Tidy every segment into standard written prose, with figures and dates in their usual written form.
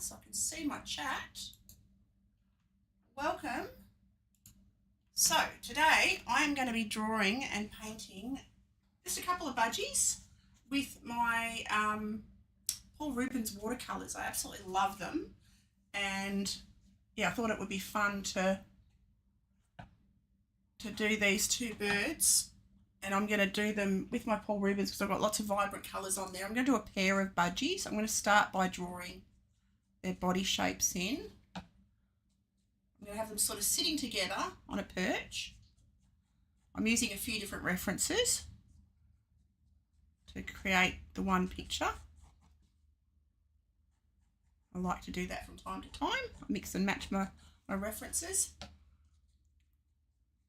so I can see my chat. Welcome. So today I am going to be drawing and painting just a couple of budgies with my Paul Rubens watercolors. I absolutely love them, and yeah, I thought it would be fun to do these two birds, and I'm going to do them with my Paul Rubens because I've got lots of vibrant colours on there. I'm going to do a pair of budgies. I'm going to start by drawing their body shapes in. I'm going to have them sort of sitting together on a perch. I'm using a few different references to create the one picture. I like to do that from time to time. I mix and match my references.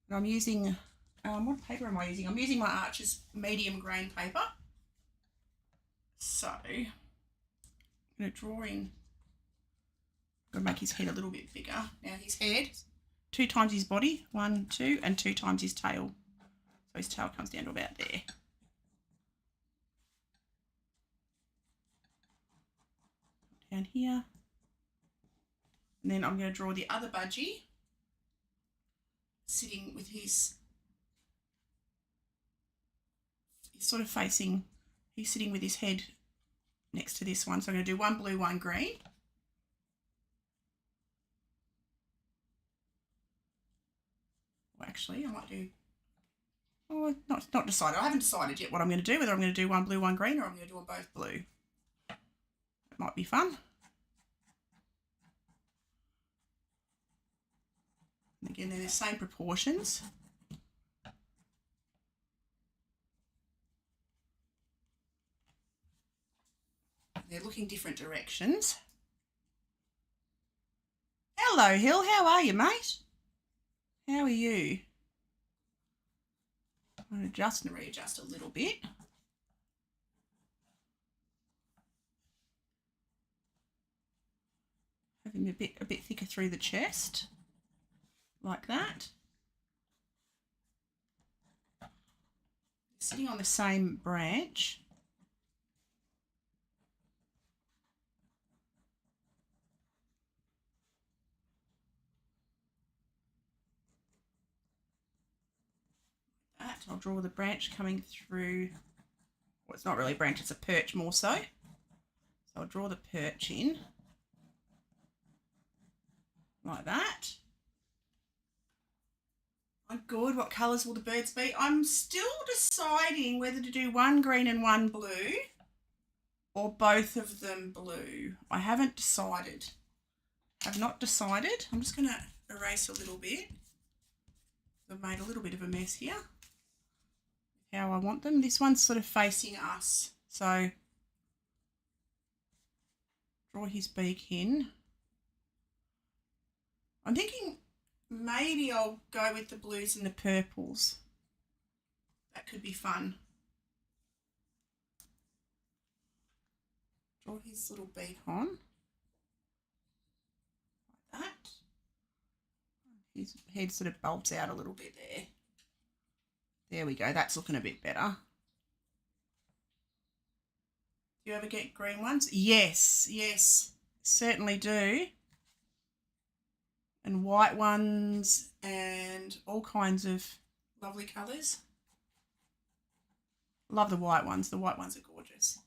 And I'm using, what paper am I using? I'm using my Arches medium grain paper. So I'm going to draw in, I'm going to make his head a little bit bigger. Now his head, 2 times his body, 1, 2, and 2 times his tail. So his tail comes down to about there. Down here. And then I'm going to draw the other budgie sitting with his, he's sort of facing, he's sitting with his head next to this one. So I'm going to do one blue, one green. Well, actually, I might do, oh, not decided. I haven't decided yet what I'm going to do, whether I'm going to do one blue, one green, or I'm going to do them both blue. It might be fun. And again, they're the same proportions. They're looking different directions. Hello, Hill. How are you, mate? How are you? I'm going to adjust and readjust a little bit. Have him a bit thicker through the chest, like that. Sitting on the same branch. That. I'll draw the branch coming through. Well, it's not really a branch, it's a perch more so. So I'll draw the perch in. Like that. Oh, good. What colours will the birds be? I'm still deciding whether to do one green and one blue or both of them blue. I haven't decided. I've not decided. I'm just going to erase a little bit. I've made a little bit of a mess here. How I want them. This one's sort of facing us. So draw his beak in. I'm thinking maybe I'll go with the blues and the purples. That could be fun. Draw his little beak on. Like that. His head sort of bulbs out a little bit there. There we go. That's looking a bit better. Do you ever get green ones? Yes, yes, certainly do. And white ones and all kinds of lovely colours. Love the white ones. The white ones are gorgeous.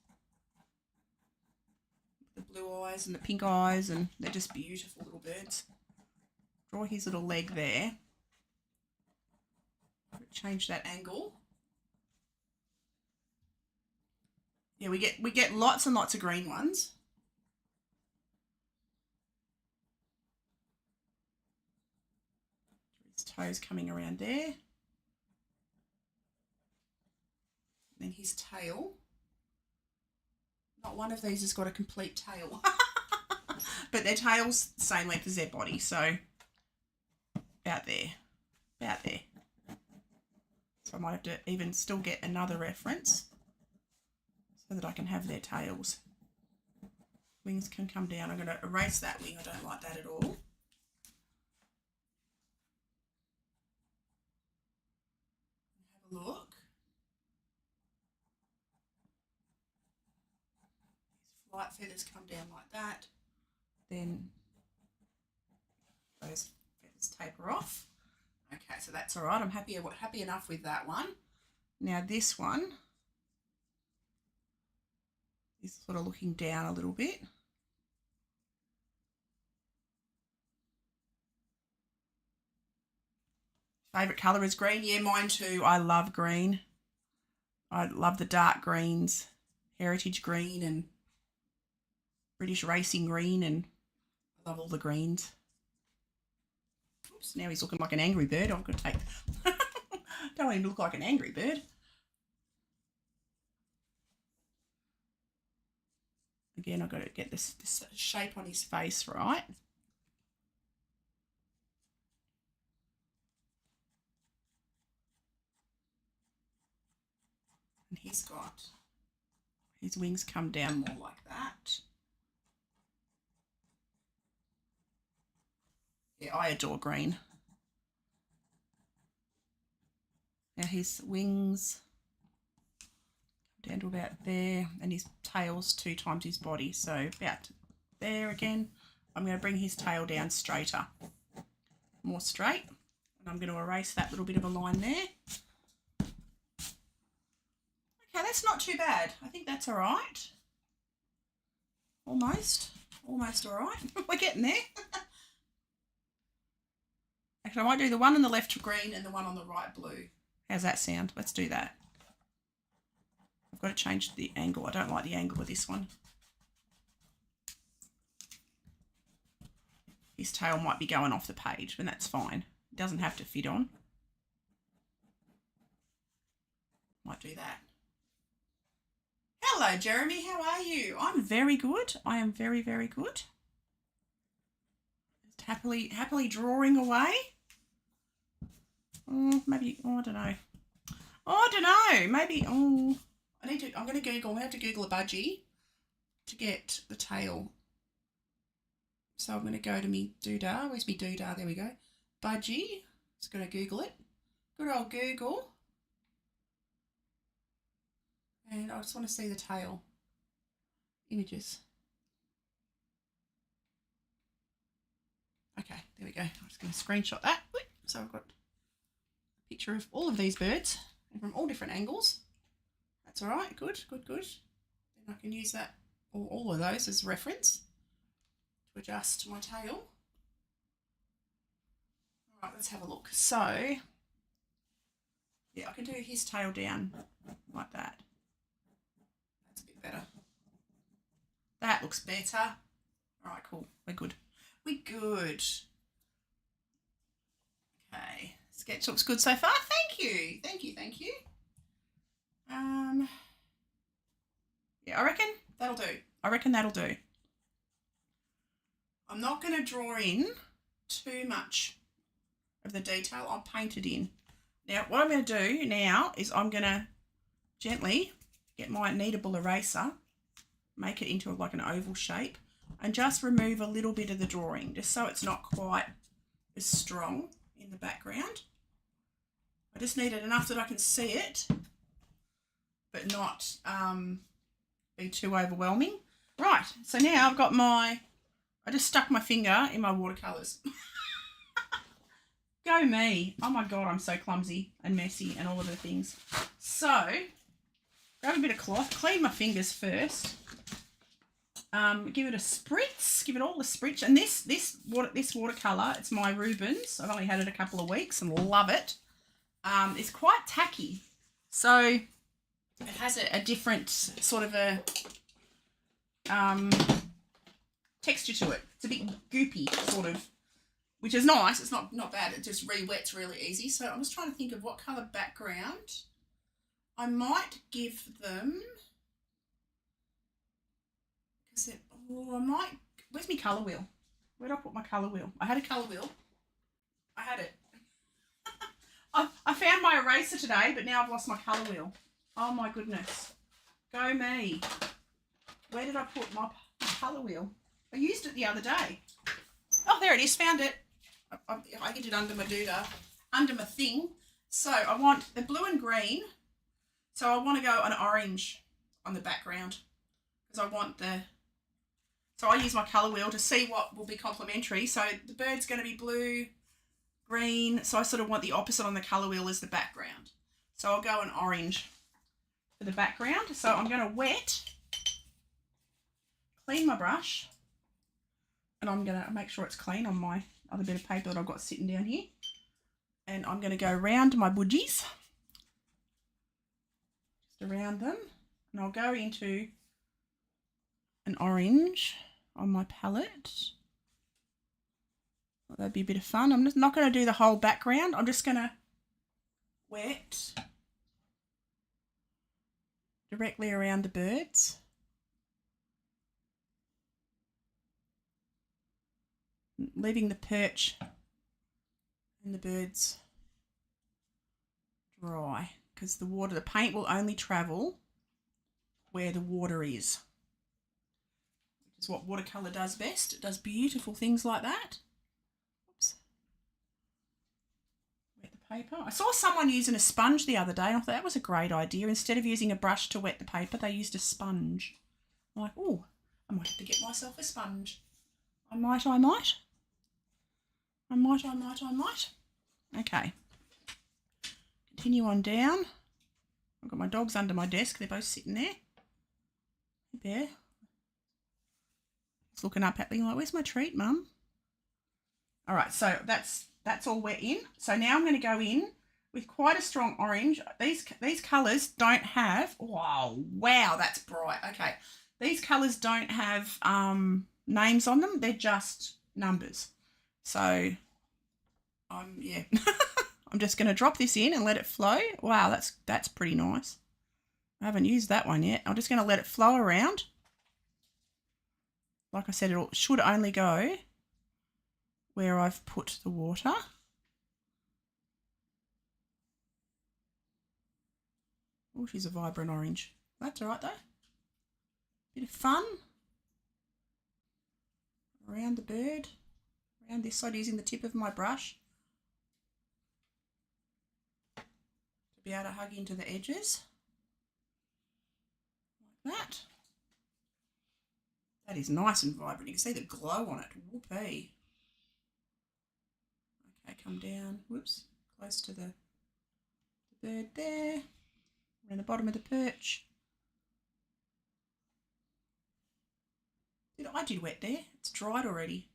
The blue eyes and the pink eyes, and they're just beautiful little birds. Draw his little leg there. Change that angle. Yeah, we get lots and lots of green ones. His toes coming around there. And then his tail. Not one of these has got a complete tail. But their tail's the same length as their body, so about there. About there. So I might have to even still get another reference so that I can have their tails. Wings can come down. I'm going to erase that wing. I don't like that at all. Have a look. His flight feathers come down like that. then those feathers taper off. Okay, so that's all right. I'm happy enough with that one. Now this one is sort of looking down a little bit. Favourite colour is green. Yeah, mine too. I love green. I love the dark greens, heritage green and British racing green, and I love all the greens. Oops, now he's looking like an angry bird. I'm going to take... Don't want him to look like an angry bird. Again, I've got to get this shape on his face right. And he's got his wings come down more like that. Yeah, I adore green. Now his wings come down to about there, and his tail's 2 times his body, so about there again. I'm going to bring his tail down straighter, more straight, and I'm going to erase that little bit of a line there. Okay, that's not too bad. I think that's all right. Almost all right. We're getting there. Actually, I might do the one on the left green and the one on the right blue. How's that sound? Let's do that. I've got to change the angle. I don't like the angle of this one. His tail might be going off the page, but that's fine. It doesn't have to fit on. Might do that. Hello, Jeremy. How are you? I'm very good. I am very, very good. Just happily drawing away. Maybe, I don't know. I don't know. Maybe, I'm going to Google. I have to Google a budgie to get the tail. So I'm going to go to me doodah. Where's me doodah? There we go. Budgie. Just going to Google it. Good old Google. And I just want to see the tail. Images. Okay, there we go. I'm just going to screenshot that. So I've got a picture of all of these birds and from all different angles. That's all right. Good. Then I can use that, or all of those, as reference to adjust my tail. All right, let's have a look. So, yeah, I can do his tail down like that. That's a bit better. That looks better. All right, cool. We're good. Okay, sketch looks good so far. Thank you. Yeah, I reckon that'll do. I'm not going to draw in too much of the detail. I'll paint it in. Now, what I'm going to do now is I'm going to gently get my kneadable eraser, make it into like an oval shape, and just remove a little bit of the drawing, just so it's not quite as strong in the background. I just need it enough that I can see it, but not be too overwhelming. Right, so now I've got I just stuck my finger in my watercolors. Go me. Oh my God, I'm so clumsy and messy and all of the things. So, grab a bit of cloth, clean my fingers first. Give it a spritz, give it all the spritz. And this watercolour, it's my Rubens. I've only had it a couple of weeks and love it. It's quite tacky. So it has a different sort of a texture to it. It's a bit goopy sort of, which is nice. It's not bad. It just re-wets really easy. So I'm just trying to think of what colour background I might give them. Where's my colour wheel? Where did I put my colour wheel? I had a colour wheel. I had it. I found my eraser today, but now I've lost my colour wheel. Oh my goodness. Go me. Where did I put my colour wheel? I used it the other day. Oh, there it is. Found it. I hid it under my doodah, under my thing. So I want the blue and green. So I want to go an orange on the background, because I want the So I use my colour wheel to see what will be complementary. So the bird's going to be blue, green. So I sort of want the opposite on the colour wheel as the background. So I'll go an orange for the background. So I'm going to clean my brush. And I'm going to make sure it's clean on my other bit of paper that I've got sitting down here. And I'm going to go around my budgies. Just around them. And I'll go into an orange on my palette. Well, that'd be a bit of fun. I'm just not going to do the whole background. I'm just going to wet directly around the birds. Leaving the perch and the birds dry, because the paint will only travel where the water is, which is what watercolour does best. It does beautiful things like that. Oops. Wet the paper. I saw someone using a sponge the other day and I thought that was a great idea. Instead of using a brush to wet the paper, they used a sponge. I'm like, oh, I might have to get myself a sponge. I might. Okay. Continue on down. I've got my dogs under my desk. They're both sitting there. Bear. He's looking up at me like, where's my treat, Mum? All right, so that's all wet in. So now I'm going to go in with quite a strong orange. These colours don't have, wow, that's bright. Okay, these colours don't have names on them. They're just numbers. So, yeah, I'm just going to drop this in and let it flow. Wow, that's pretty nice. I haven't used that one yet. I'm just going to let it flow around. Like I said, it should only go where I've put the water. Oh, she's a vibrant orange. That's all right though. Bit of fun. Around the bird. Around this side using the tip of my brush. To be able to hug into the edges. Like that. That is nice and vibrant. You can see the glow on it. Whoopee. Okay, come down. Whoops. Close to the bird there. Around the bottom of the perch. I did wet there. It's dried already.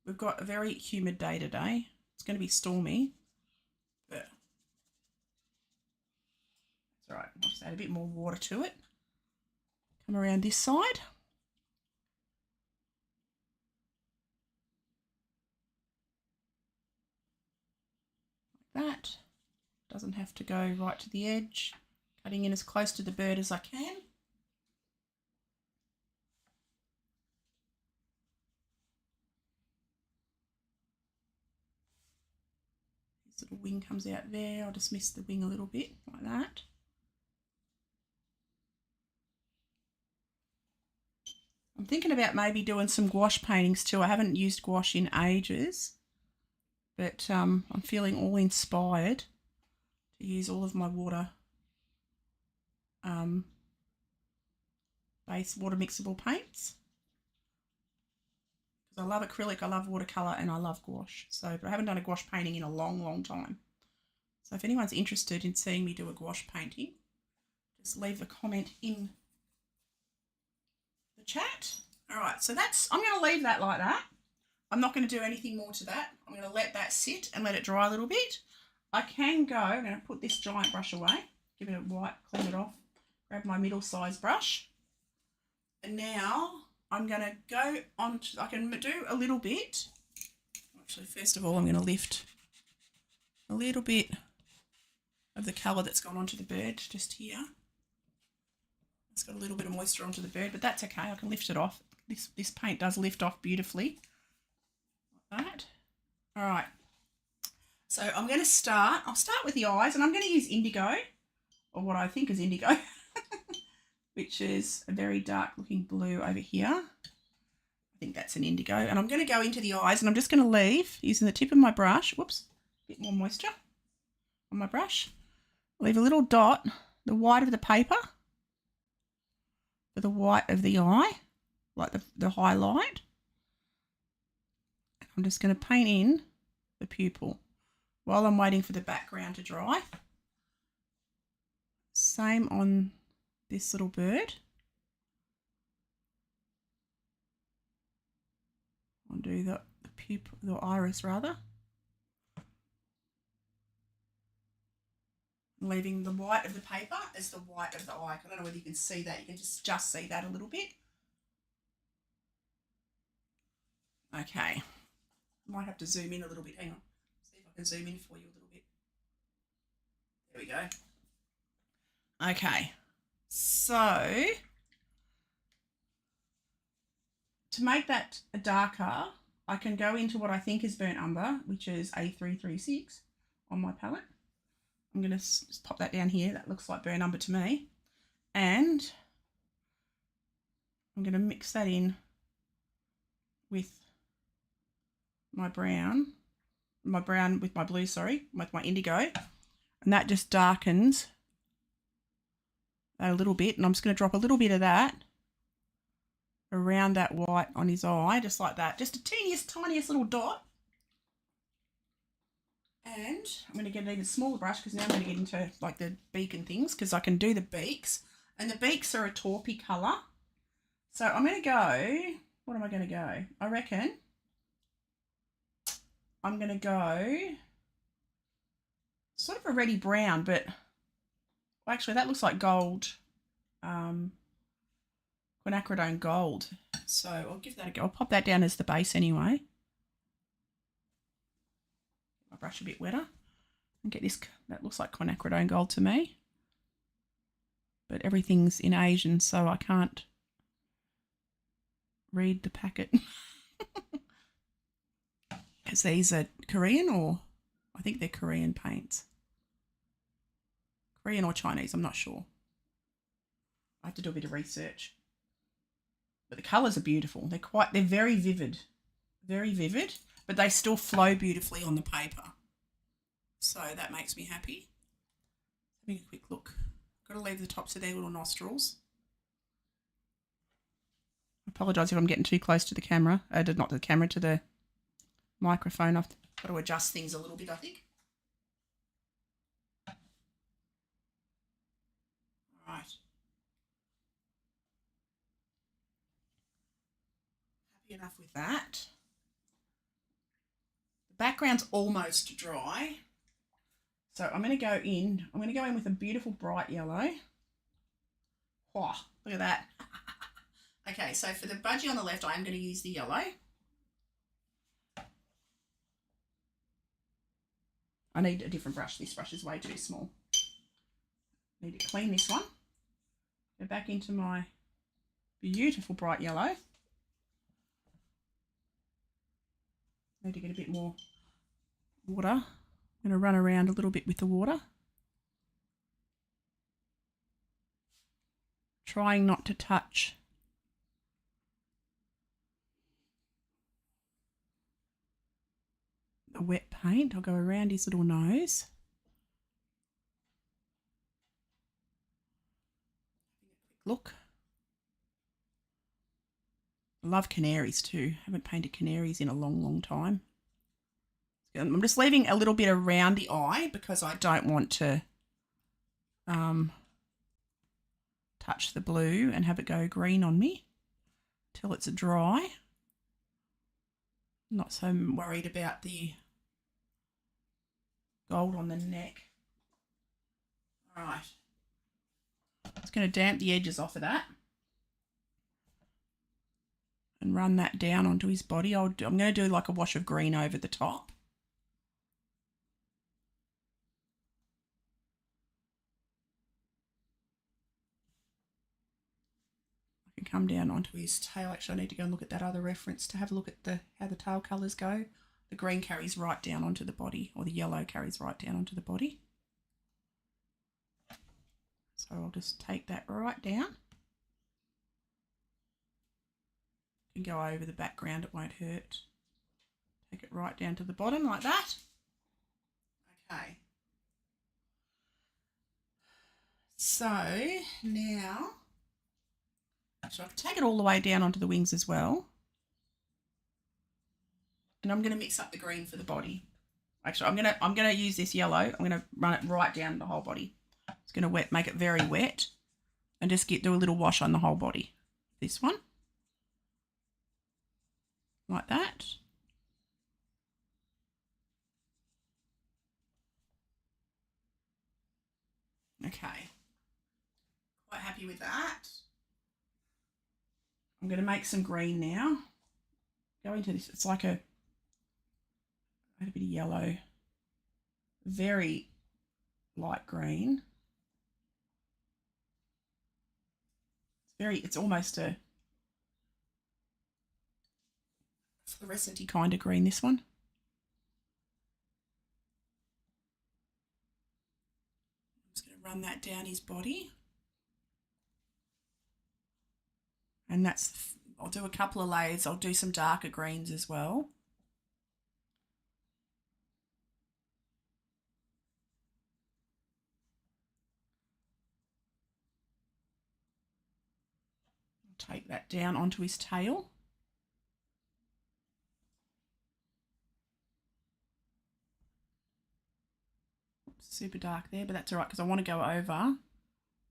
We've got a very humid day today. It's going to be stormy. But that's all right. I'll just add a bit more water to it. Come around this side. Like that. Doesn't have to go right to the edge. Cutting in as close to the bird as I can. This little wing comes out there. I'll just miss the wing a little bit like that. I'm thinking about maybe doing some gouache paintings too. I haven't used gouache in ages, but I'm feeling all inspired to use all of my water base water mixable paints. Because I love acrylic, I love watercolour, and I love gouache. So, but I haven't done a gouache painting in a long, long time. So if anyone's interested in seeing me do a gouache painting, just leave a comment in the chat. All right, so I'm going to leave that like that. I'm not going to do anything more to that. I'm going to let that sit and let it dry a little bit. I'm going to put this giant brush away, give it a wipe, clean it off, grab my middle-sized brush. And now I'm going to go on to, I can do a little bit. Actually, first of all, I'm going to lift a little bit of the colour that's gone onto the bird just here. It's got a little bit of moisture onto the bird, but that's okay. I can lift it off. This paint does lift off beautifully. Like that. All right. So I'm going to start. I'll start with the eyes, and I'm going to use indigo, or what I think is indigo, which is a very dark looking blue over here. I think that's an indigo. And I'm going to go into the eyes, and I'm just going to leave, using the tip of my brush, whoops, a bit more moisture on my brush. Leave a little dot, the white of the paper, for the white of the eye. like the highlight. I'm just going to paint in the pupil while I'm waiting for the background to dry. Same on this little bird. I'll do the pupil, the iris rather. Leaving the white of the paper as the white of the eye. I don't know whether you can see that. You can just see that a little bit. Okay. Might have to zoom in a little bit. Hang on. See if I can zoom in for you a little bit. There we go. Okay. So to make that darker, I can go into what I think is burnt umber, which is A336 on my palette. I'm going to just pop that down here. That looks like burnt umber to me. And I'm going to mix that in with my brown with my blue, sorry, with my indigo. And that just darkens that a little bit. And I'm just going to drop a little bit of that around that white on his eye, just like that. Just a tiniest little dot. And I'm going to get an even smaller brush because now I'm going to get into like the beak and things, because I can do the beaks. And the beaks are a taupey colour. So I'm going to go, what am I going to go? I reckon I'm going to go sort of a reddy brown, but actually that looks like gold, quinacridone gold. So I'll give that a go. I'll pop that down as the base anyway. My brush a bit wetter and get this, that looks like quinacridone gold to me. But everything's in Asian, so I can't read the packet. Because these are Korean, or I think they're Korean paints. Korean or Chinese, I'm not sure. I have to do a bit of research. But the colours are beautiful. They're very vivid. Very vivid, but they still flow beautifully on the paper. So that makes me happy. Having a quick look. Got to leave the tops of their little nostrils. I apologise if I'm getting too close to the camera. Not the camera, to the microphone. I've got to adjust things a little bit, I think. All right. Happy enough with that. The background's almost dry. So I'm going to go in. I'm going to go in with a beautiful bright yellow. Wow, look at that. Okay, so for the budgie on the left, I am going to use the yellow. I need a different brush. This brush is way too small. I need to clean this one. Go back into my beautiful bright yellow. Need to get a bit more water. I'm going to run around a little bit with the water. Trying not to touch the wet paint. I'll go around his little nose. Look. I love canaries too. Haven't painted canaries in a long time. I'm just leaving a little bit around the eye because I don't want to touch the blue and have it go green on me till it's dry. I'm not so worried about the gold on the neck. All right. It's going to damp the edges off of that and run that down onto his body. I'm going to do like a wash of green over the top. I can come down onto his tail. Actually, I need to go and look at that other reference to have a look at how the tail colours go. The green carries right down onto the body, or the yellow carries right down onto the body. So I'll just take that right down and go over the background. It won't hurt. Take it right down to the bottom like that. Okay. So now So I can take it all the way down onto the wings as well. And I'm going to mix up the green for the body. Actually, I'm gonna use this yellow. I'm gonna run it right down the whole body. It's gonna make it very wet, and just do a little wash on the whole body. This one, like that. Okay, quite happy with that. I'm gonna make some green now. Go into this. It's like a bit of yellow, very light green. It's almost a fluorescent-y kind of green, this one. I'm just going to run that down his body. And I'll do a couple of layers. I'll do some darker greens as well. Take that down onto his tail. Super dark there, but that's all right because I want to go over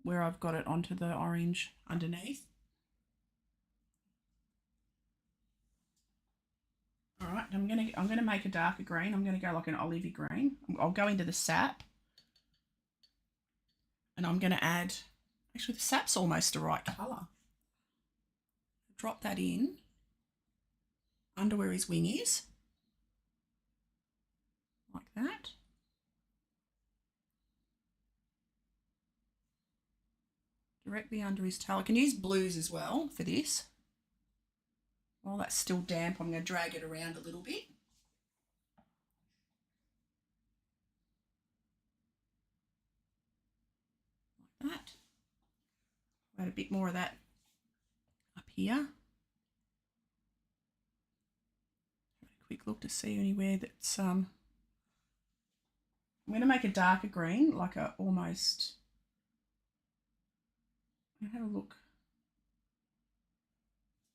where I've got it onto the orange underneath. All right, I'm gonna make a darker green. I'm gonna go like an olivey green. I'll go into the sap, and I'm gonna add. Actually, the sap's almost the right colour. Drop that in under where his wing is, like that. Directly under his tail. I can use blues as well for this. While that's still damp, I'm going to drag it around a little bit. Like that. Add a bit more of that up here. Have a quick look to see anywhere that's I'm going to make a darker green, like a almost. Have a look.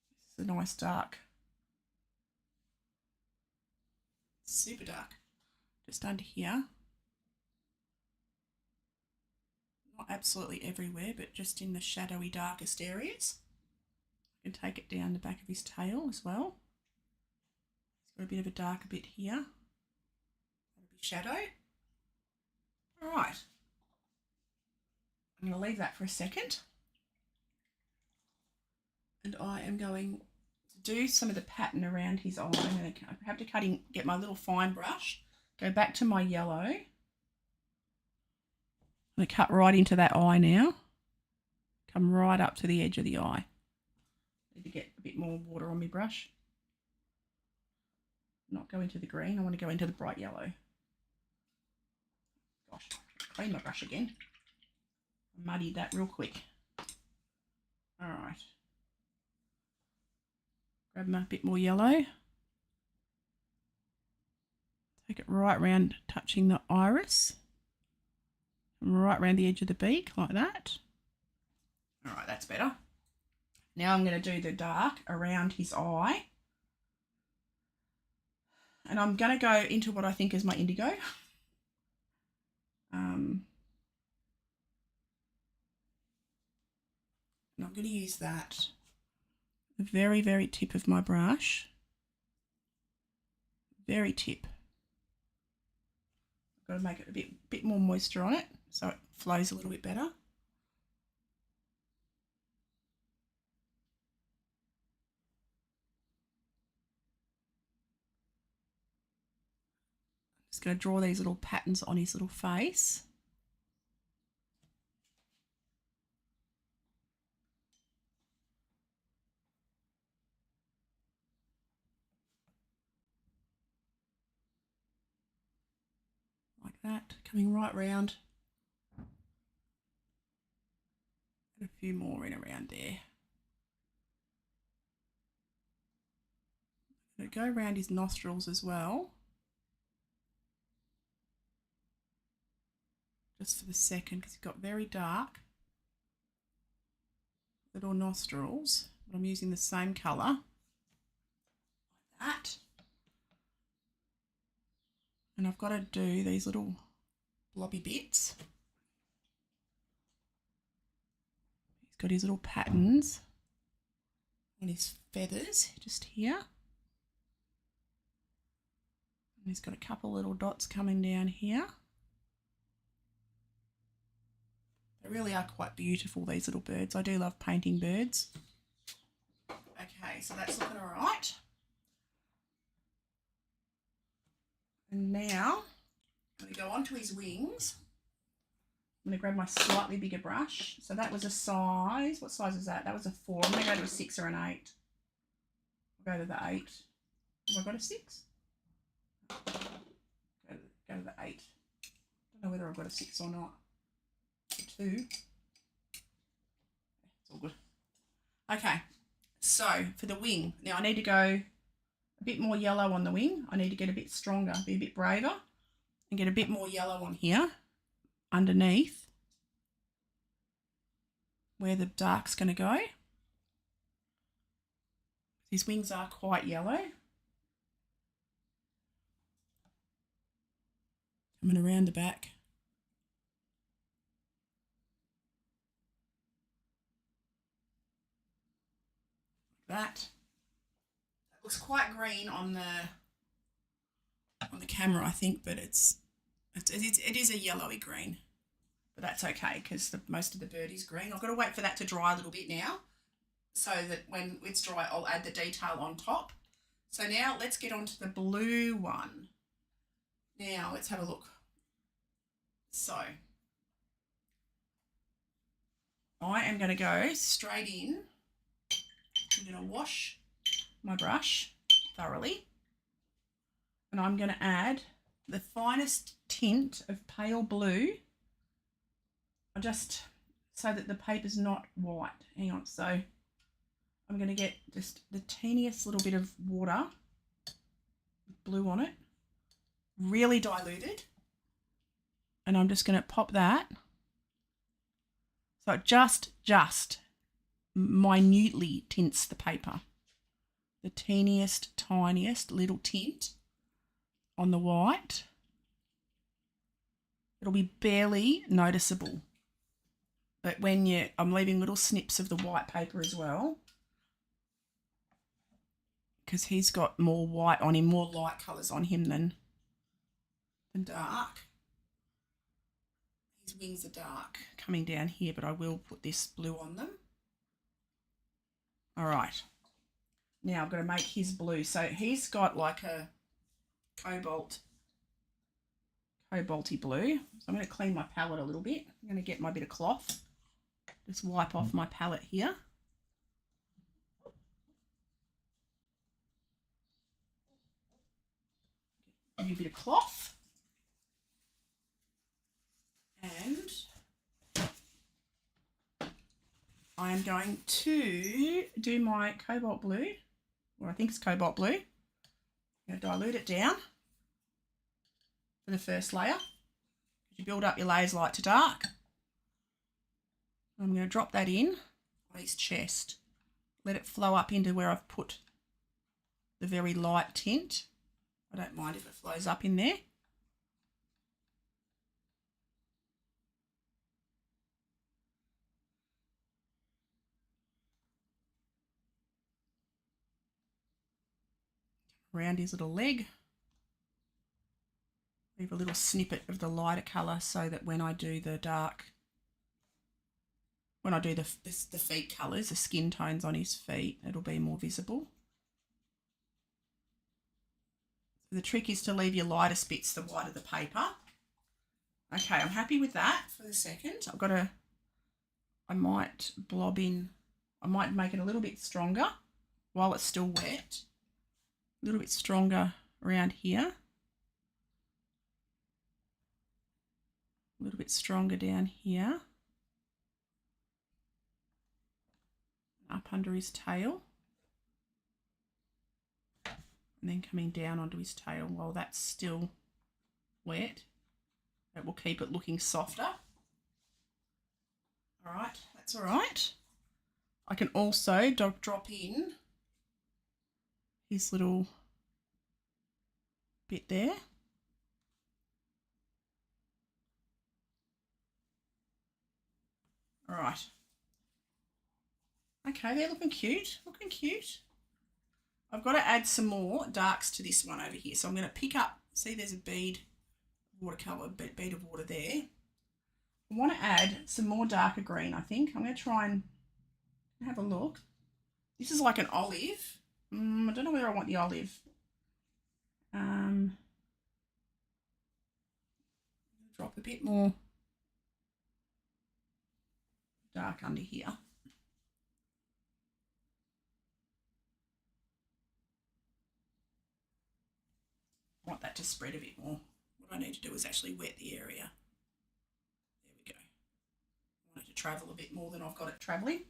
This is a nice dark. Super dark. Just under here. Not absolutely everywhere, but just in the shadowy, darkest areas. I can take it down the back of his tail as well. It's got a bit of a darker bit here. That'll be shadow. All right. I'm going to leave that for a second. And I am going to do some of the pattern around his eye. I'm going to have to get my little fine brush, go back to my yellow. I'm going to cut right into that eye now. Come right up to the edge of the eye. Need to get a bit more water on my brush. Not go into the green, I want to go into the bright yellow. Gosh, clean my brush again. I muddied that real quick. All right. Grab a bit more yellow. Take it right round, touching the iris. And right round the edge of the beak, like that. All right, that's better. Now I'm going to do the dark around his eye. And I'm going to go into what I think is my indigo. And I'm going to use that. The very, very tip of my brush. Very tip. I've got to make it a bit more moisture on it so it flows a little bit better. Just going to draw these little patterns on his little face. Like that, coming right round. And a few more in around there. I'm going to go around his nostrils as well. Just for the second, because it got very dark. little nostrils, but I'm using the same colour, like that. And I've got to do these little blobby bits. He's got his little patterns on his feathers just here. And he's got a couple little dots coming down here. They really are quite beautiful, these little birds. I do love painting birds. Okay, so that's looking all right. And now I'm going to go on to his wings. I'm going to grab my slightly bigger brush. So that was a size. What size is that? That was a 4. I'm going to go to a 6 or an 8. I'll go to the 8. Have I got a 6? Go to the 8. I don't know whether I've got a 6 or not. 2. It's all good. Okay, so for the wing, now I need to go a bit more yellow on the wing. I need to get a bit stronger, be a bit braver, and get a bit more yellow on here underneath where the dark's going to go. His wings are quite yellow. Coming around the back. That looks quite green on the camera, I think, but it is a yellowy green, but that's okay because most of the bird is green. I've got to wait for that to dry a little bit now, so that when it's dry, I'll add the detail on top. So now let's get on to the blue one. Now let's have a look. So I am going to go straight in. I'm going to wash my brush thoroughly, and I'm going to add the finest tint of pale blue, just so that the paper's not white. Hang on, so I'm going to get just the teeniest little bit of water, blue on it, really diluted, and I'm just going to pop that so it just minutely tints the paper. The teeniest, tiniest little tint on the white. It'll be barely noticeable. But when I'm leaving little snips of the white paper as well, because he's got more white on him, more light colours on him than dark. His wings are dark coming down here, but I will put this blue on them. All right, now I've got to make his blue. So he's got like a cobalty blue. So I'm going to clean my palette a little bit. I'm going to get my bit of cloth, just wipe off my palette here. A bit of cloth. And I am going to do my cobalt blue, or I think it's cobalt blue. I'm going to dilute it down for the first layer. You build up your layers light to dark. I'm going to drop that in on his chest. Let it flow up into where I've put the very light tint. I don't mind if it flows up in there. Around his little leg. Leave a little snippet of the lighter colour so that when I do the dark, when I do the feet colours, the skin tones on his feet, it'll be more visible. The trick is to leave your lighter bits the whiter the paper. Okay, I'm happy with that for the second. I might blob in, I might make it a little bit stronger while it's still wet. A little bit stronger around here. A little bit stronger down here. Up under his tail. And then coming down onto his tail while that's still wet. That will keep it looking softer. All right, that's all right. I can also drop in his little bit there. All right. Okay, they're looking cute. Looking cute. I've got to add some more darks to this one over here. So I'm going to pick up, see there's a bead, watercolor, bead of water there. I want to add some more darker green, I think. I'm going to try and have a look. This is like an olive. I don't know whether I want the olive. Drop a bit more dark under here. I want that to spread a bit more. What I need to do is actually wet the area. There we go. I want it to travel a bit more than I've got it travelling.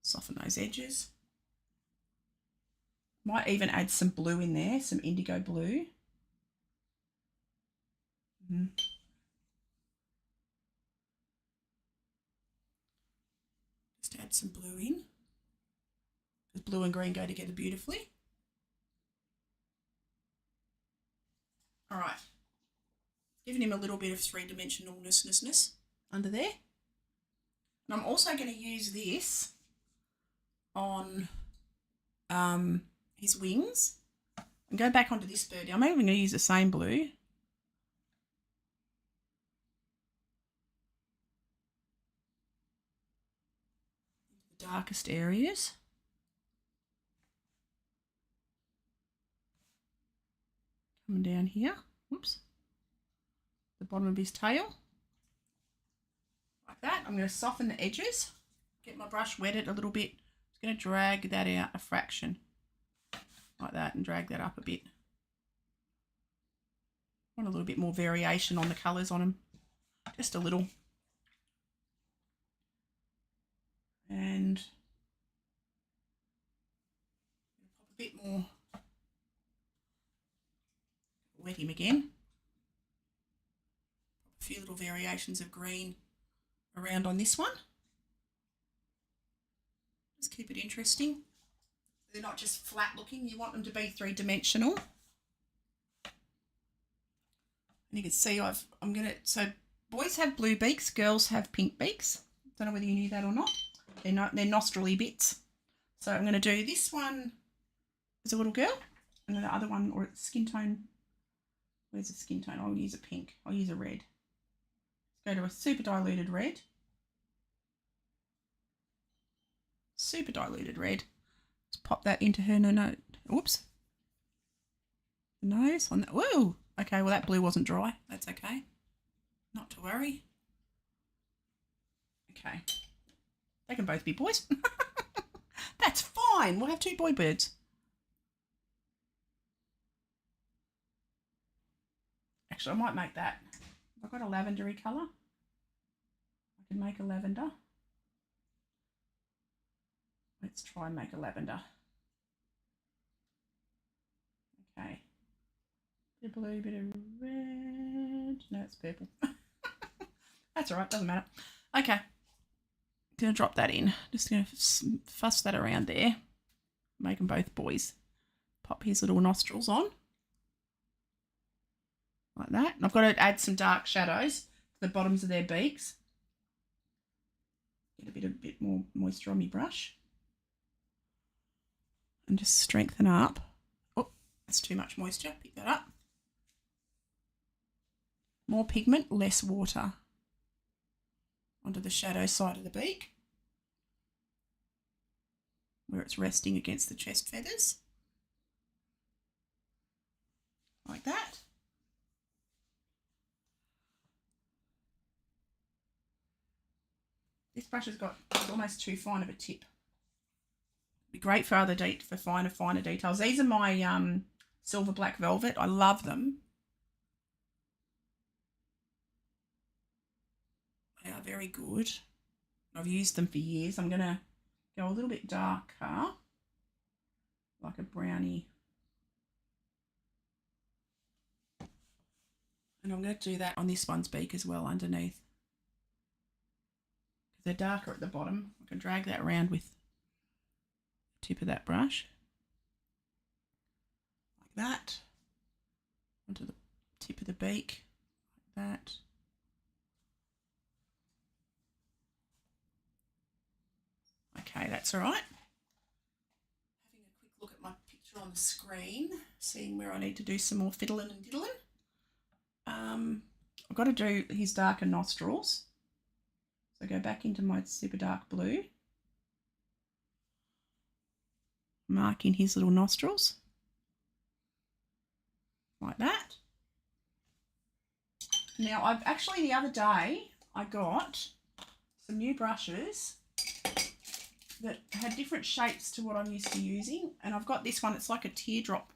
Soften those edges. Might even add some blue in there, some indigo blue. Just add some blue in. Because blue and green go together beautifully. All right. Giving him a little bit of three-dimensionalness under there. And I'm also going to use this on his wings. And go back onto this birdie. I'm even going to use the same blue. The darkest areas. Coming down here. Whoops. The bottom of his tail. Like that. I'm going to soften the edges. Get my brush wetted a little bit. Just going to drag that out a fraction. Like that, and drag that up a bit. Want a little bit more variation on the colours on them. Just a little. And pop a bit more. Wet him again. A few little variations of green around on this one. Just keep it interesting. They're not just flat looking, you want them to be three-dimensional. And you can see so boys have blue beaks, girls have pink beaks. Don't know whether you knew that or not. They're nostril-y bits. So I'm going to do this one as a little girl, and then the other one, or skin tone. Where's the skin tone? I'll use a pink. I'll use a red. Let's go to a super diluted red. Super diluted red. Let's pop that into her nose. Whoops. The nose on that. Whoa. Okay, well that blue wasn't dry. That's okay. Not to worry. Okay. They can both be boys. That's fine. We'll have two boy birds. Actually, I might make that. I've got a lavendery colour. I can make a lavender. Let's try and make a lavender. Okay. Bit of blue, bit of red. No, it's purple. That's all right, doesn't matter. Okay. Gonna drop that in. Just gonna fuss that around there. Make them both boys. Pop his little nostrils on. Like that. And I've got to add some dark shadows to the bottoms of their beaks. Get a bit more moisture on my brush. And just strengthen up. Oh, that's too much moisture. Pick that up. More pigment, less water. Onto the shadow side of the beak, where it's resting against the chest feathers. Like that. This brush has got almost too fine of a tip. Be great for for finer details. These are my silver black velvet. I love them. They are very good. I've used them for years. I'm going to go a little bit darker, like a brownie. And I'm going to do that on this one's beak as well underneath. They're darker at the bottom. I can drag that around with the tip of that brush. Like that. Onto the tip of the beak. Like that. Okay, that's all right. Having a quick look at my picture on the screen, seeing where I need to do some more fiddling and diddling. I've got to do his darker nostrils. So go back into my super dark blue, marking his little nostrils, like that. Now I've actually, the other day, I got some new brushes that had different shapes to what I'm used to using, and I've got this one, it's like a teardrop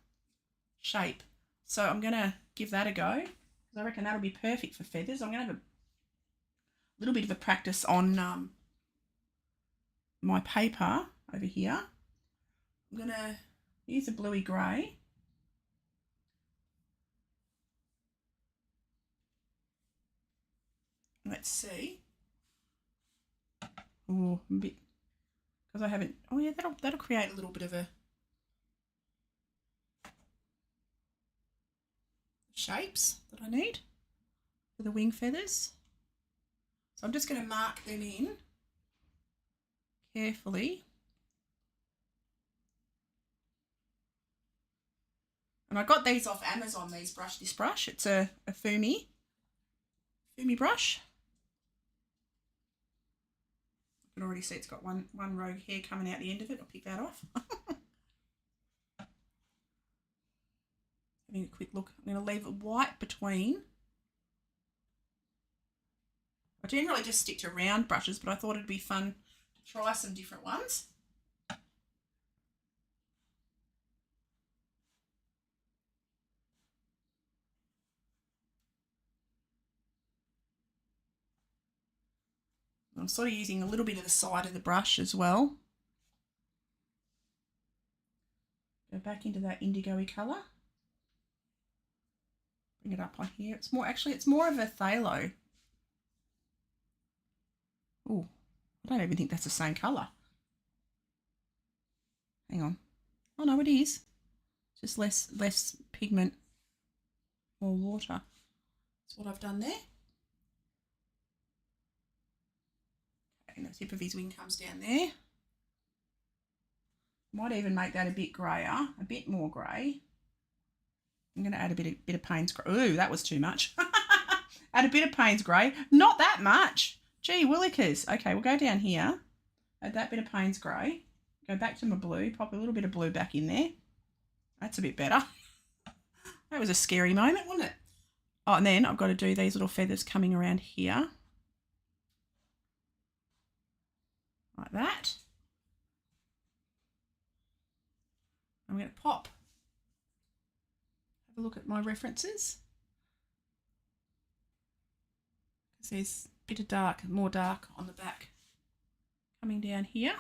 shape. So I'm going to give that a go. I reckon that'll be perfect for feathers. I'm going to have a little bit of a practice on my paper over here. I'm going to use a bluey grey. Let's see. Oh, a bit, because I haven't, oh yeah, that'll create a little bit of a shapes that I need for the wing feathers. So I'm just going to mark them in carefully. And I got these off Amazon, this brush. It's a Fumi brush. I can already see it's got one rogue hair coming out the end of it. I'll pick that off. Having a quick look. I'm going to leave it white between. I generally just stick to round brushes, but I thought it'd be fun to try some different ones. I'm sort of using a little bit of the side of the brush as well. Go back into that indigo-y colour. Bring it up on here. It's more, actually, it's more of a phthalo. Oh, I don't even think that's the same colour. Hang on. Oh no, it is. Just less pigment, more water. That's what I've done there. Okay, and the tip of his wing comes down there. Might even make that a bit grayer, a bit more grey. I'm going to add a bit of Payne's grey. Ooh, that was too much. Add a bit of Payne's grey. Not that much. Gee willikers. Okay, we'll go down here. Add that bit of Payne's grey. Go back to my blue. Pop a little bit of blue back in there. That's a bit better. That was a scary moment, wasn't it? Oh, and then I've got to do these little feathers coming around here. Like that. I'm going to pop. Have a look at my references. Because there's a bit of dark, more dark on the back coming down here.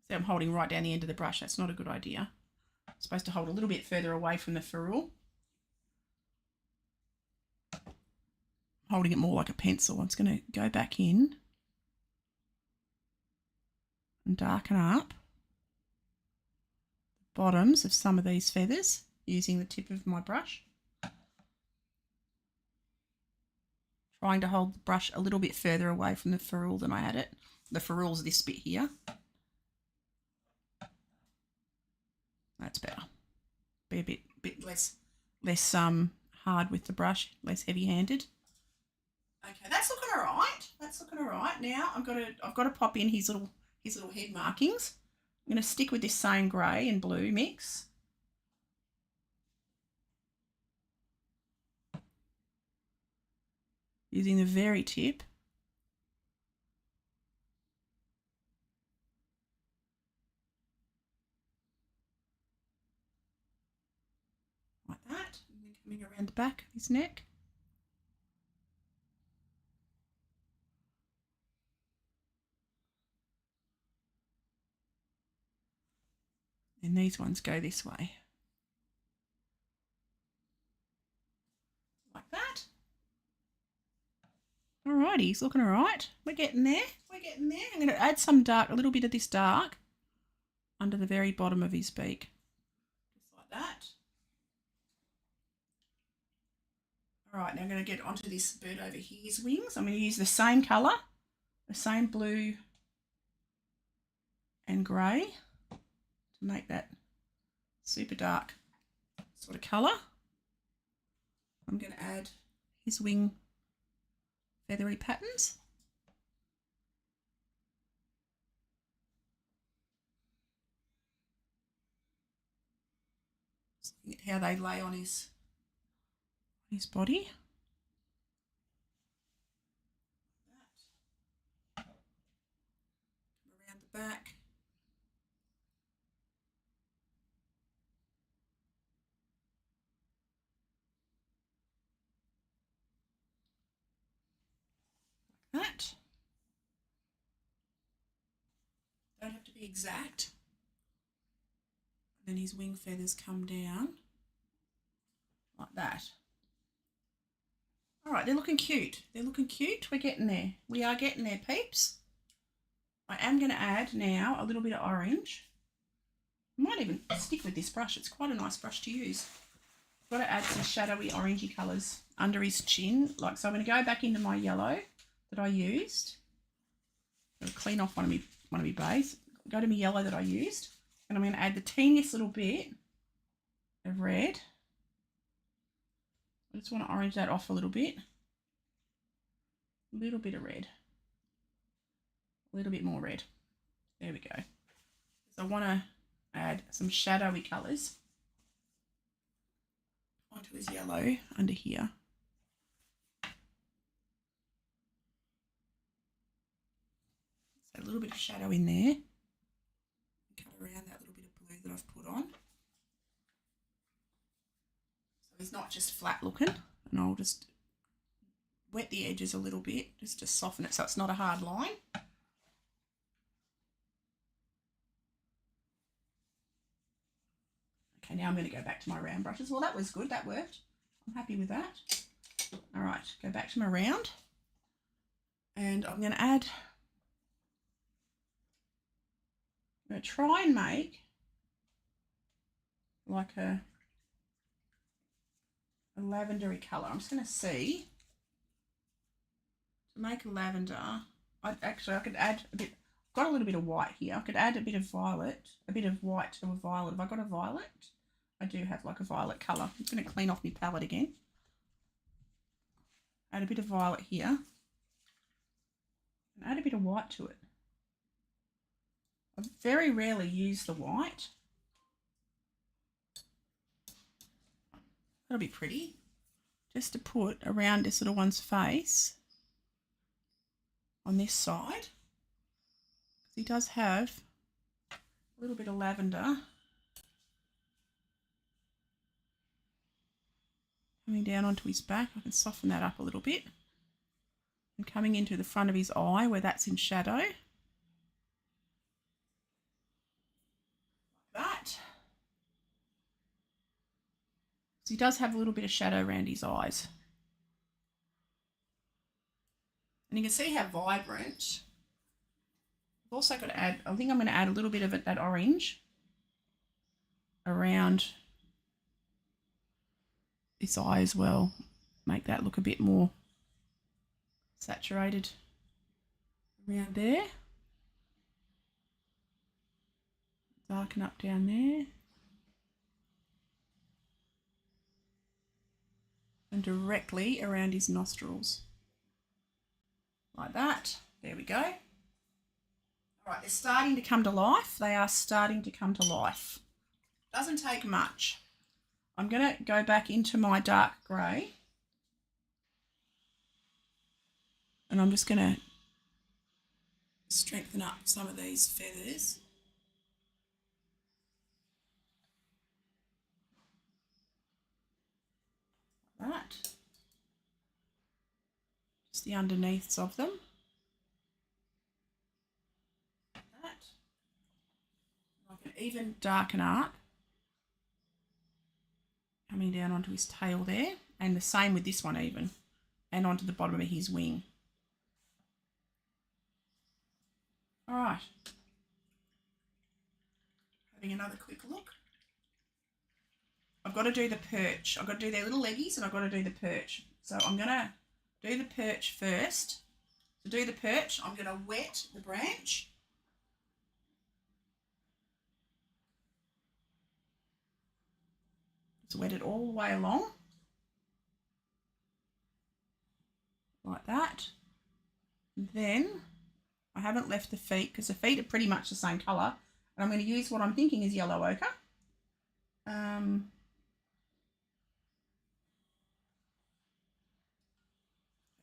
See, I'm holding right down the end of the brush. That's not a good idea. I'm supposed to hold a little bit further away from the ferrule. Holding it more like a pencil. I'm just going to go back in and darken up the bottoms of some of these feathers using the tip of my brush. Trying to hold the brush a little bit further away from the ferrule than I had it. The ferrule's this bit here. That's better. Be a bit less hard with the brush, less heavy-handed. Okay, that's looking all right. That's looking all right. Now I've got to pop in his little head markings. I'm going to stick with this same grey and blue mix. Using the very tip. Like that. And then coming around the back of his neck. And And these ones go this way. Like that. Alrighty, he's looking alright. We're getting there. We're getting there. I'm going to add some dark, a little bit of this dark under the very bottom of his beak. Just like that. Alright, now I'm going to get onto this bird over here, his wings. I'm going to use the same colour, the same blue and grey to make that super dark sort of colour. I'm going to add his wing feathery patterns. Just looking at how they lay on his body. Around the back. That. Don't have to be exact. And then his wing feathers come down like that. All right, they're looking cute. They're looking cute. We're getting there. We are getting there, peeps. I am going to add now a little bit of orange. I might even stick with this brush. It's quite a nice brush to use. I've got to add some shadowy orangey colours under his chin. Like so, I'm going to go back into my yellow that I used. I'm going to clean off one of my bays. Go to my yellow that I used, and I'm going to add the teeniest little bit of red. I just want to orange that off a little bit. A little bit of red. A little bit more red. There we go. So I want to add some shadowy colours onto his yellow under here. So a little bit of shadow in there. Cut around that little bit of blue that I've put on. So he's not just flat looking, and I'll just wet the edges a little bit just to soften it so it's not a hard line. Okay, now I'm going to go back to my round brushes. Well, that was good. That worked. I'm happy with that. All right, go back to my round. And I'm going to add... I'm going to try and make like a lavendery colour. I'm just going to see. To make a lavender, I could add a bit... I've got a little bit of white here. I could add a bit of violet, a bit of white to a violet. Have I got a violet? I do have like a violet colour. I'm just going to clean off my palette again. Add a bit of violet here. And add a bit of white to it. I very rarely use the white. That'll be pretty. Just to put around this little one's face on this side. He does have a little bit of lavender coming down onto his back. I can soften that up a little bit. And coming into the front of his eye where that's in shadow. Like that. So he does have a little bit of shadow around his eyes. And you can see how vibrant. I've also got to add, I think I'm going to add a little bit of that orange around this eye as well. Make that look a bit more saturated around there. Darken up down there. And directly around his nostrils. Like that. There we go. All right, they're starting to come to life. They are starting to come to life. Doesn't take much. I'm going to go back into my dark grey. And I'm just going to strengthen up some of these feathers. Like that. Just the underneaths of them. even darken up, coming down onto his tail there, and the same with this one even, and onto the bottom of his wing. All right, having another quick look. I've got to do the perch. I've got to do their little leggies, and I've got to do the perch. So I'm going to do the perch first. To do the perch, I'm going to wet the branch. Just wet it all the way along. Like that. And then I haven't left the feet because the feet are pretty much the same colour. And I'm going to use what I'm thinking is yellow ochre.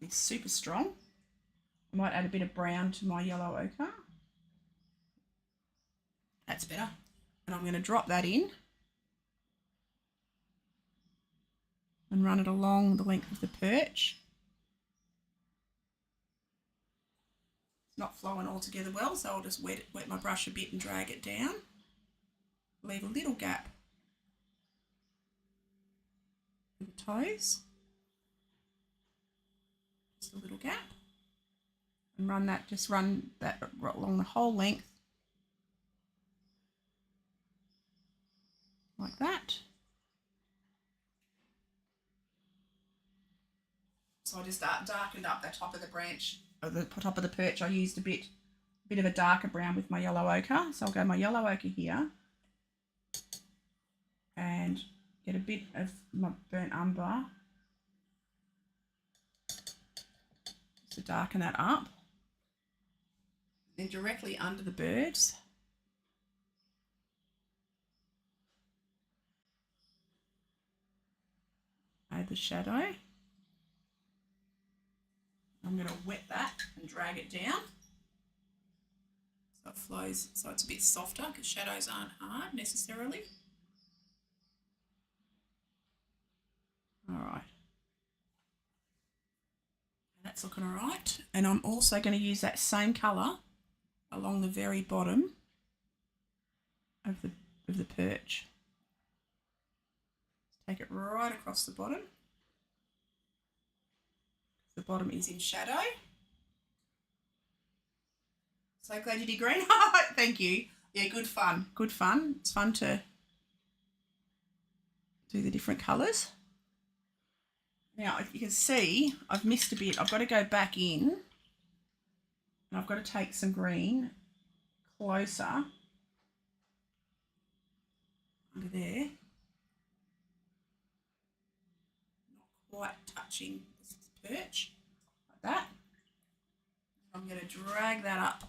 It's super strong. I might add a bit of brown to my yellow ochre. That's better. And I'm going to drop that in and run it along the length of the perch. It's not flowing all together well, so I'll just wet my brush a bit and drag it down. Leave a little gap for the toes. Just a little gap. And run that along the whole length. Like that. So I just darkened up the top of the branch, or the top of the perch. I used a bit of a darker brown with my yellow ochre. So I'll go my yellow ochre here and get a bit of my burnt umber just to darken that up. Then directly under the birds, add the shadow. I'm going to wet that and drag it down so it flows, so it's a bit softer because shadows aren't hard necessarily. All right. That's looking all right. And I'm also going to use that same colour along the very bottom of the perch. Take it right across the bottom. The bottom is in shadow. So glad you did green. Thank you. Yeah, good fun. Good fun. It's fun to do the different colours. Now, if you can see, I've missed a bit. I've got to go back in and I've got to take some green closer under there. Not quite touching the perch, like that. I'm going to drag that up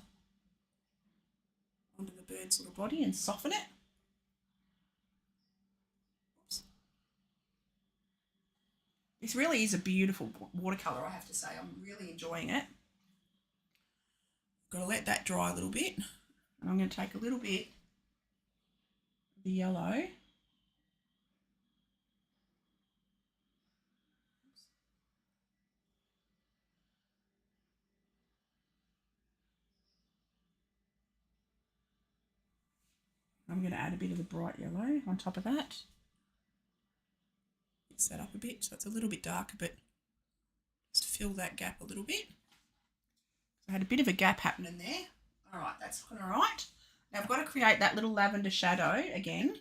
onto the bird's little body and soften it. Oops. This really is a beautiful watercolour, I have to say. I'm really enjoying it. Got to let that dry a little bit. And I'm going to take a little bit of the yellow. I'm going to add a bit of the bright yellow on top of that. Mix that up a bit so it's a little bit darker, but just fill that gap a little bit. I had a bit of a gap happening there. All right, that's looking all right. Now I've got to create that little lavender shadow again.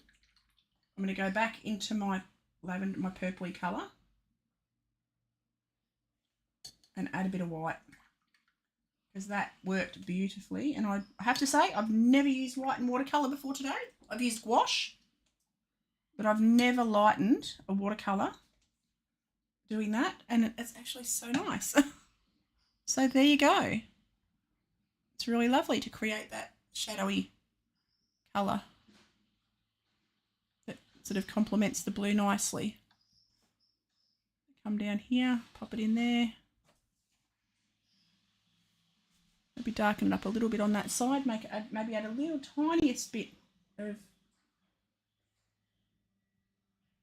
I'm going to go back into my lavender, my purpley colour, and add a bit of white because that worked beautifully. And I have to say, I've never used white in watercolour before today. I've used gouache, but I've never lightened a watercolour doing that, and it's actually so nice. So there you go. It's really lovely to create that shadowy colour that sort of complements the blue nicely. Come down here, pop it in there. Maybe darken it up a little bit on that side, maybe add a little tiniest bit of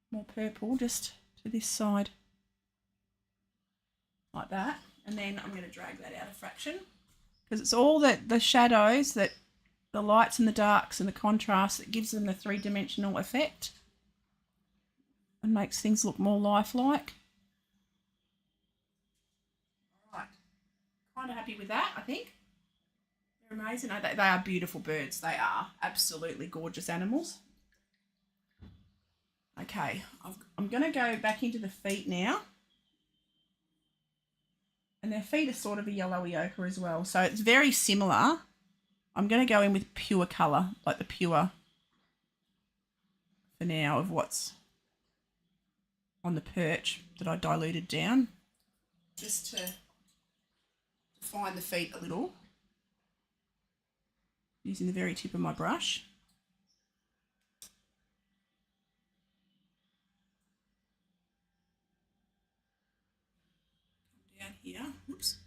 more purple just to this side, like that. And then I'm going to drag that out a fraction because it's all the shadows that the lights and the darks and the contrast that gives them the three-dimensional effect and makes things look more lifelike. All right, kind of happy with that, I think. They're amazing. They are beautiful birds. They are absolutely gorgeous animals. Okay, I'm going to go back into the feet now. And their feet are sort of a yellowy ochre as well. So it's very similar. I'm going to go in with pure colour, like the pure for now of what's on the perch that I diluted down. Just to define the feet a little. Using the very tip of my brush. Down here, whoops.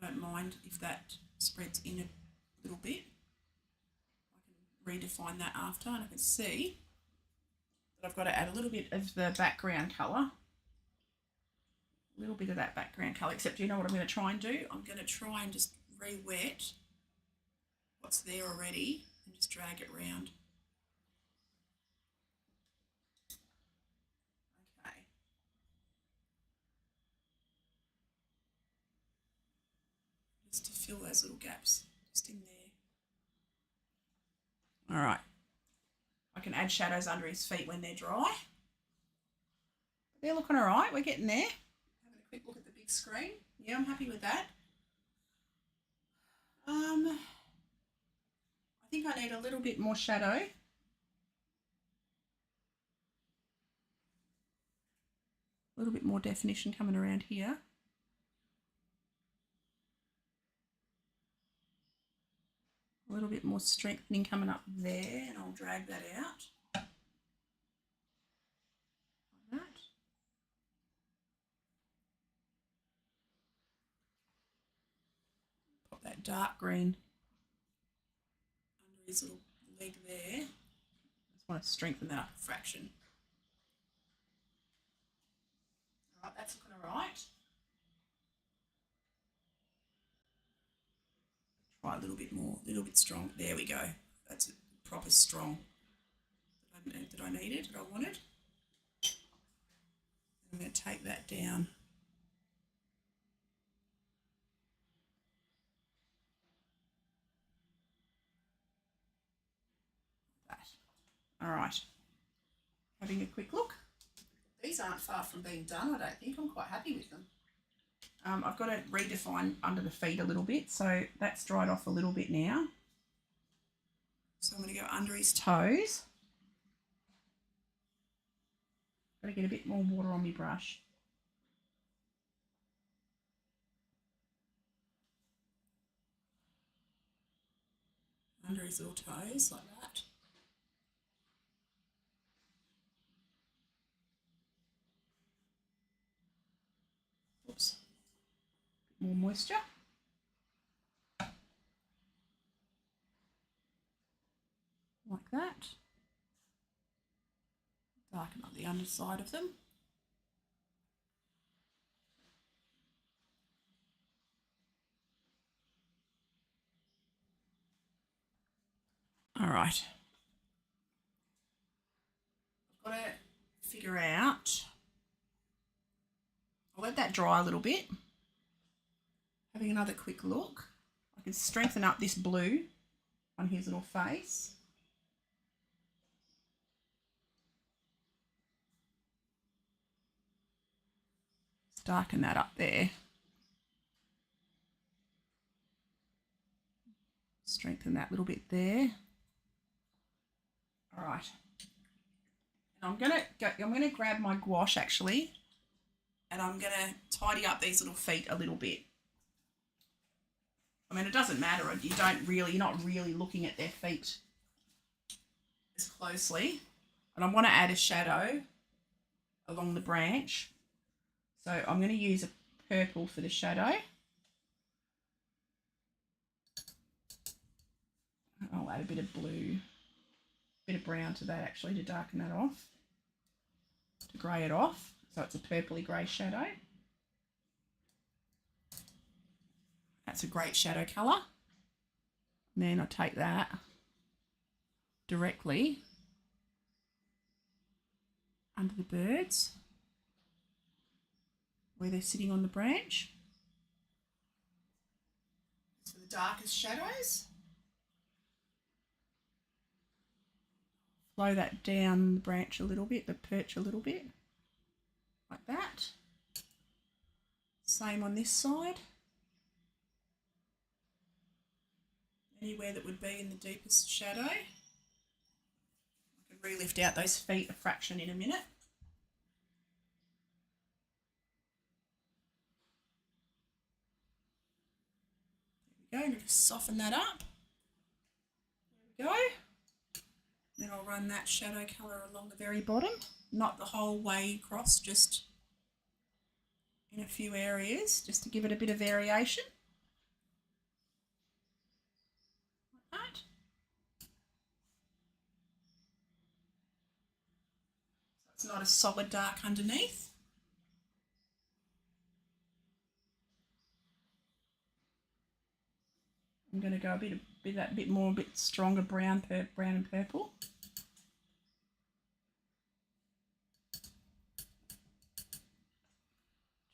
I don't mind if that spreads in a little bit. I can redefine that after, and I can see that I've got to add a little bit of the background colour. A little bit of that background colour, except you know what I'm going to try and do? I'm going to try and just re-wet what's there already and just drag it round. Okay. Just to fill those little gaps just in there. All right. I can add shadows under his feet when they're dry. They're looking all right. We're getting there. Having a quick look at the big screen. Yeah, I'm happy with that. I think I need a little bit more shadow. A little bit more definition coming around here. A little bit more strengthening coming up there, and I'll drag that out. Like that. Pop that dark green under his little leg there. Just want to strengthen that up a fraction. All right, that's looking all right. Try a little bit more, a little bit strong. There we go. That's a proper strong that I needed, that I wanted. I'm going to take that down. All right, having a quick look. These aren't far from being done, I don't think. I'm quite happy with them. I've got to redefine under the feet a little bit, so that's dried off a little bit now. So I'm going to go under his toes. Got to get a bit more water on my brush. Under his little toes, like that. Oops. More moisture. Like that. Darken up the underside of them. All right. I've got to figure out. I'll let that dry a little bit. Having another quick look. I can strengthen up this blue on his little face. Just darken that up there. Strengthen that little bit there. All right. And I'm gonna grab my gouache actually, and I'm gonna tidy up these little feet a little bit. I mean, it doesn't matter. You're not really looking at their feet as closely. And I want to add a shadow along the branch. So I'm going to use a purple for the shadow. I'll add a bit of blue, a bit of brown to that actually to darken that off, to grey it off. So it's a purpley grey shadow. That's a great shadow colour. And then I take that directly under the birds where they're sitting on the branch. For the darkest shadows. Flow that down the branch a little bit, the perch a little bit, like that. Same on this side. Anywhere that would be in the deepest shadow. I can re-lift out those feet a fraction in a minute. There we go, just soften that up. There we go. Then I'll run that shadow colour along the very bottom, not the whole way across, just in a few areas, just to give it a bit of variation. Like that. So it's not a solid dark underneath. I'm going to go a bit stronger brown and purple.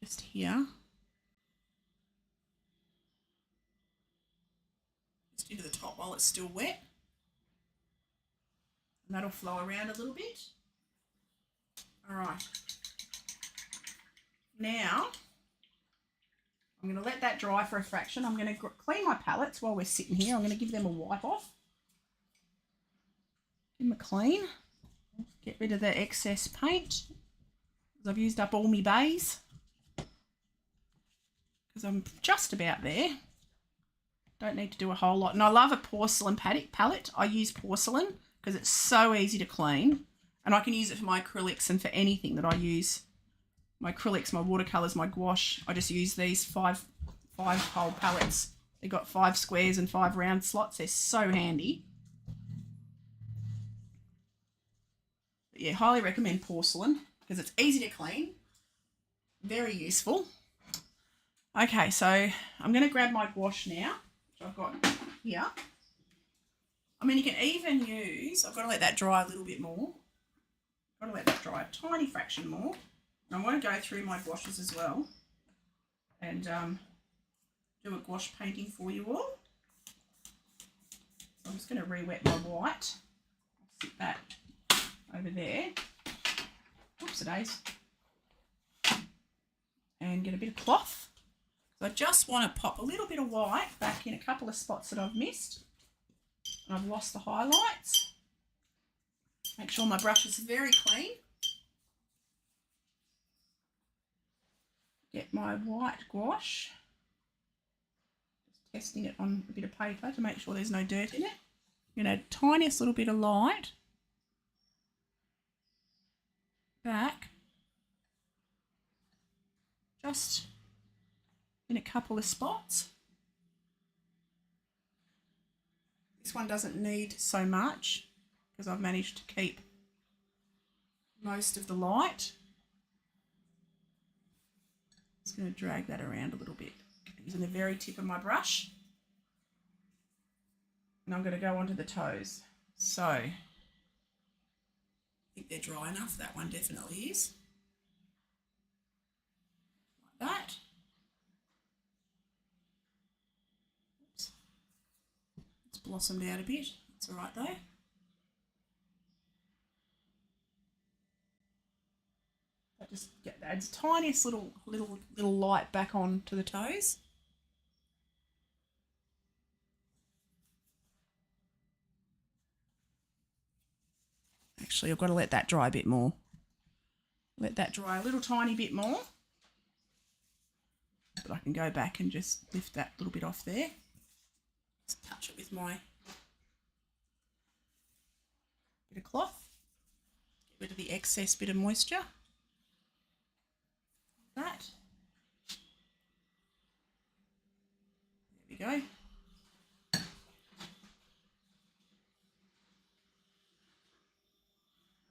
Just here. Just into the top while it's still wet. And that'll flow around a little bit. All right. Now, I'm going to let that dry for a fraction. I'm going to clean my palettes while we're sitting here. I'm going to give them a wipe off. Give them a clean. Get rid of the excess paint. I've used up all my bays. Because I'm just about there. Don't need to do a whole lot. And I love a porcelain palette. I use porcelain because it's so easy to clean. And I can use it for my acrylics and for anything that I use. My acrylics, my watercolors, my gouache. I just use these five hole palettes. They've got 5 squares and 5 round slots. They're so handy. But yeah, highly recommend porcelain because it's easy to clean. Very useful. Okay, so I'm going to grab my gouache now, which I've got here. I mean, you can even use, I've got to let that dry a little bit more. I've got to let that dry a tiny fraction more. I want to go through my gouaches as well and do a gouache painting for you all. So I'm just going to re-wet my white. I'll sit that over there. Oops-a-days. And get a bit of cloth. So I just want to pop a little bit of white back in a couple of spots that I've missed. And I've lost the highlights. Make sure my brush is very clean. Get my white gouache, just testing it on a bit of paper to make sure there's no dirt in it. I'm going to add tiniest little bit of light back, just in a couple of spots. This one doesn't need so much because I've managed to keep most of the light. Just going to drag that around a little bit using the very tip of my brush. And I'm going to go onto the toes. So, I think they're dry enough. That one definitely is. Like that. Oops. It's blossomed out a bit. It's all right though. Just adds tiniest little light back on to the toes. Actually, I've got to let that dry a bit more. Let that dry a little tiny bit more. But I can go back and just lift that little bit off there. Just touch it with my bit of cloth. Get rid of the excess bit of moisture. That. There we go.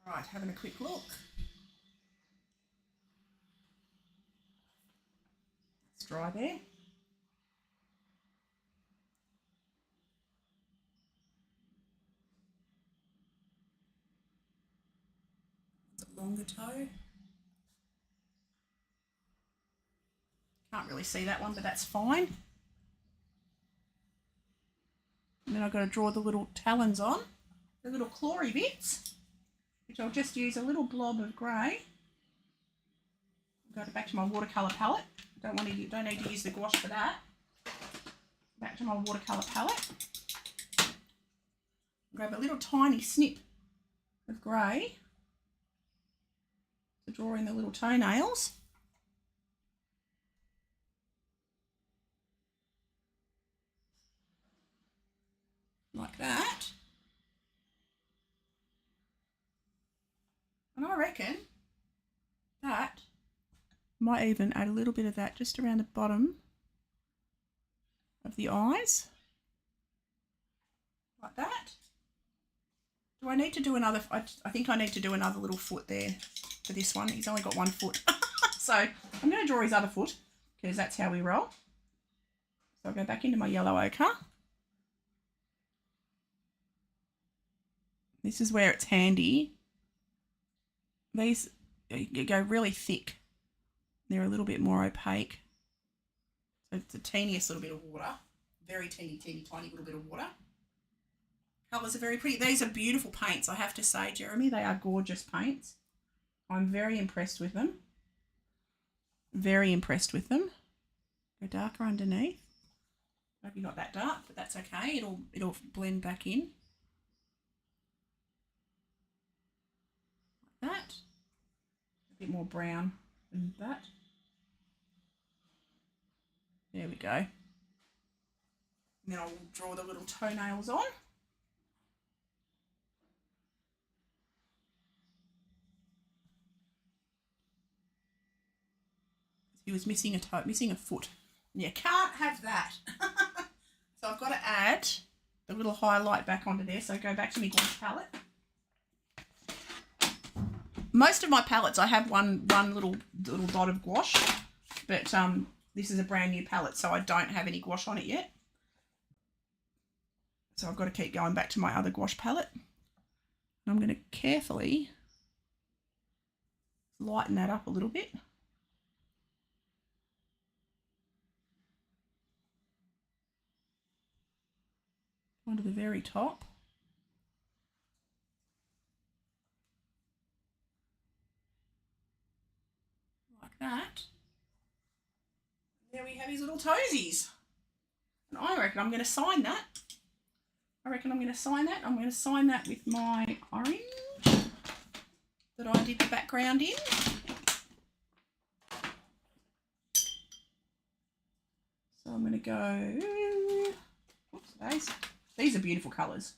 All right, having a quick look. It's dry there. toe. Can't really see that one, but that's fine. And then I've got to draw the little talons on, the little clawy bits, which I'll just use a little blob of grey. Go back to my watercolour palette. Don't need to use the gouache for that. Back to my watercolour palette. Grab a little tiny snip of grey to draw in the little toenails. Like that. And I reckon that might even add a little bit of that just around the bottom of the eyes. Like that. Do I need to do another? I think I need to do another little foot there for this one. He's only got one foot. So I'm going to draw his other foot because that's how we roll. So I'll go back into my yellow ochre. This is where it's handy. These go really thick. They're a little bit more opaque. So it's the teeniest little bit of water. Very teeny, tiny little bit of water. Colours are very pretty. These are beautiful paints, I have to say, Jeremy. They are gorgeous paints. I'm very impressed with them. Very impressed with them. Go darker underneath. Maybe not that dark, but that's okay. It'll blend back in. Like that. A bit more brown than that. There we go. And then I'll draw the little toenails on. He was missing a toe, missing a foot. You can't have that. So I've got to add the little highlight back onto there. So go back to my gouache palette. Most of my palettes I have one little dot of gouache, but this is a brand new palette, so I don't have any gouache on it yet. So I've got to keep going back to my other gouache palette. I'm going to carefully lighten that up a little bit. Onto the very top. Like that. There we have his little toesies. And I reckon I'm going to sign that. I'm going to sign that with my orange that I did the background in. So I'm going to go, oops, these are beautiful colours.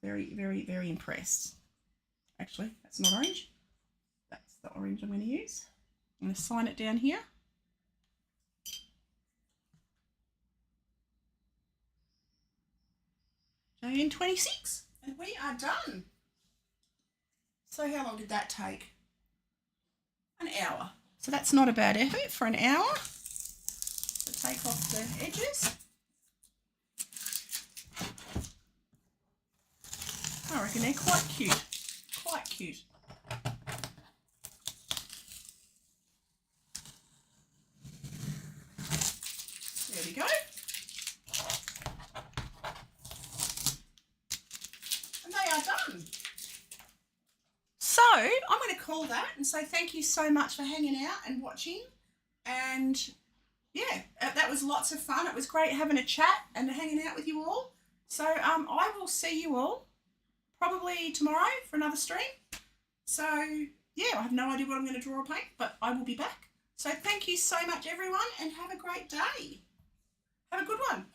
Very, very, very impressed. Actually, that's not orange. That's the orange I'm going to use. I'm going to sign it down here. JN26. And we are done. So how long did that take? An hour. So that's not a bad effort for an hour. So take off the edges. I reckon they're quite cute. Quite cute. There we go. And they are done. So I'm going to call that and say thank you so much for hanging out and watching. And yeah, that was lots of fun. It was great having a chat and hanging out with you all. So I will see you all probably tomorrow for another stream. So yeah, I have no idea what I'm going to draw or paint, but I will be back. So thank you so much, everyone, and have a great day. Have a good one.